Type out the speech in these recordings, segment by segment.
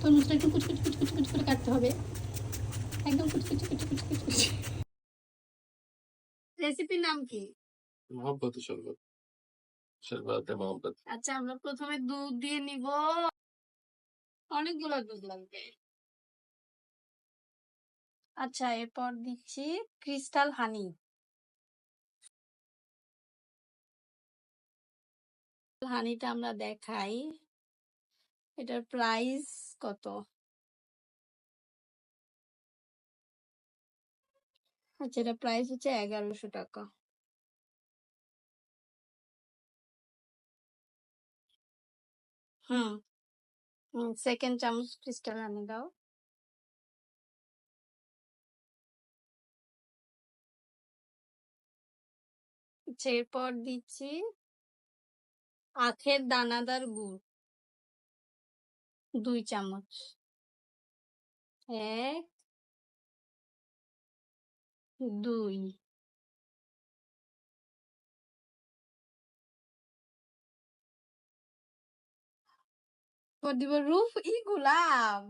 তরমুজটা একটু কুচি কুচি কুচি কুচি কুচি করে কাটতে হবে, একদম কুচি কুচি কুচি কুচি কুচি কুচি। রেসিপির নাম কি? মোহাম্মত শরবত, শরবতে মোহাম্মত। আচ্ছা, আমরা প্রথমে দুধ দিয়ে নিব, অনেকগুলো দুধ লাগবে। আচ্ছা, এরপর দিচ্ছি ক্রিস্টাল হানি। হানিটা আমরা দেখাই, এটার প্রাইস কত? আচ্ছা, এটা প্রাইস হচ্ছে 1100 টাকা। হুম, সেকেন্ড চামচ ক্রিস্টাল হানি দাও। আচ্ছা, এরপর দিচ্ছি আখের দানাদার গুড় 2 চামচ। 1 2 এরপর দিব রূপ গোলাপ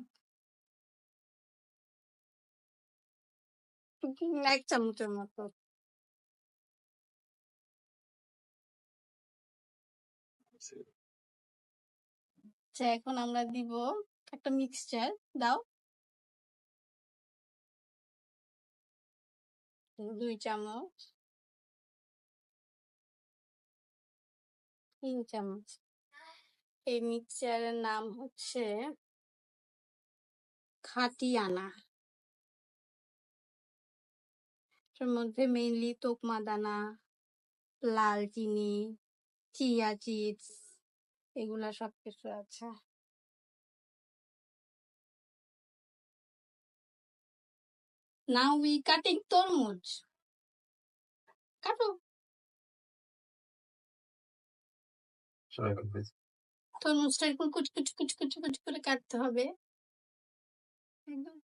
1 চামচের মতো। আচ্ছা, এখন আমরা দিব একটা মিক্সচার দাও, 2 চামচ, 3 চামচ। এই মিক্সচারের নাম হচ্ছে খাটিয়ানা। এর মধ্যে মেইনলি তোকমা দানা, লাল চিনি, চিয়া সিডস এগুলা সবকিছু আছে। নাও উই কাটিং তরমুজ। কাটো। তরমুজটা একটু কুচি কুচি কুচি কুচি কুচি করে কাটতে হবে, একদম।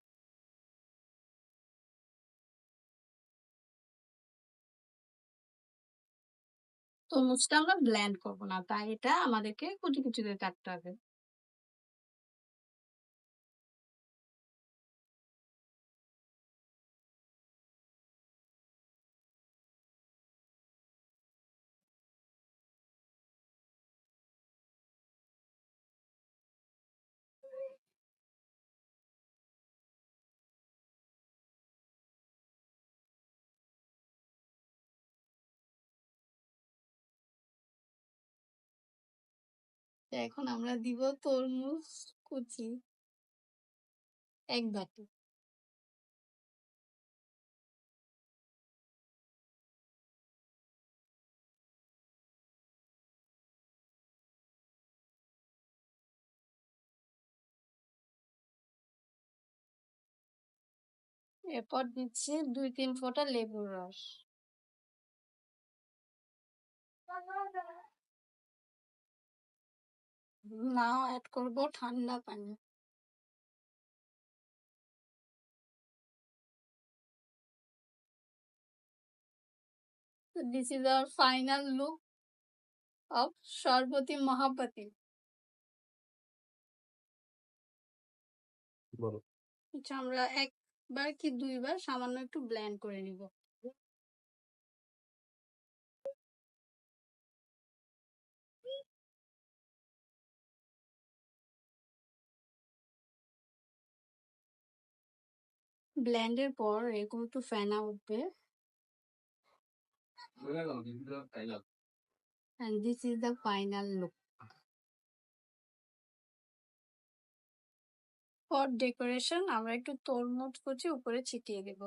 তরমুজটা আমরা ব্লেন্ড করবো না, তাই এটা আমাদেরকে কুচি কুচি করে কাটতে হবে। এখন আমরা দিব তরমুজ কুচি 1 বাটি। এরপর দিচ্ছি 2-3 ফোঁটা লেবুর রস। নাও অ্যাড করব ঠান্ডা পানি। So this is our final look of শরবতি মহাপতি। আচ্ছা, আমরা একবার কি 2 বার সামান্য একটু ব্লেন্ড করে নিব। ব্লেন্ডের পর এরকম একটু ফেনা উঠবে, and this is the final look. For decoration আমরা একটু তরমুজ কুচি উপরে ছিটিয়ে দেব।